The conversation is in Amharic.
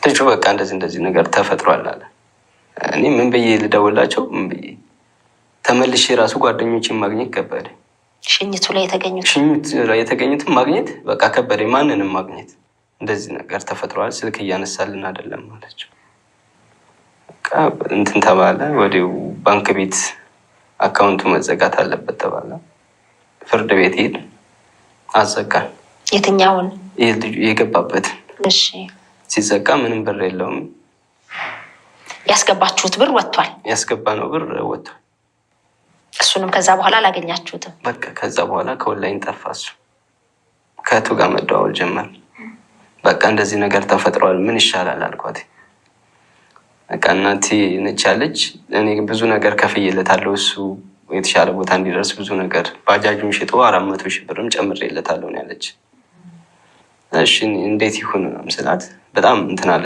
ልጁ በቃ እንደዚህ ነገር ተፈጥሯል አለ። እኔ ምን ብዬ ልደውላቸው? ምን ብዬ ተመልሼ ራሱ ጓደኞችን ማግኘት ከበደ። ሽኝቱ ላይ የተገኙትን ማግኘት በቃ ከበደ። ማንንም ማግኘት እንደዚህ ነገር ተፈጥሯል፣ ስልክ እያነሳልን አይደለም አለችው። በቃ እንትን ተባለ። ወዲያው ባንክ ቤት አካውንቱ መዘጋት አለበት ተባለ። ፍርድ ቤት ሄድ አዘጋን። የትኛውን? የገባበትን። እሺ። ሲዘጋ ምንም ብር የለውም። ያስገባችሁት ብር ወጥቷል? ያስገባነው ብር ወጥቷል። እሱንም ከዛ በኋላ አላገኛችሁትም? በቃ ከዛ በኋላ ከኦንላይን ጠፋ። እሱ ከእቱ ጋር መደዋወል ጀመር። በቃ እንደዚህ ነገር ተፈጥሯል፣ ምን ይሻላል አልኳት። በቃ እናቴ ነች ያለች። እኔ ብዙ ነገር ከፍዬለታለሁ፣ እሱ የተሻለ ቦታ እንዲደርስ ብዙ ነገር ባጃጁን ሽጦ 400,000 ብርም ጨምሬለታለሁ ነው ያለች። እሺ እንዴት ይሁን ስላት በጣም እንትን አለ።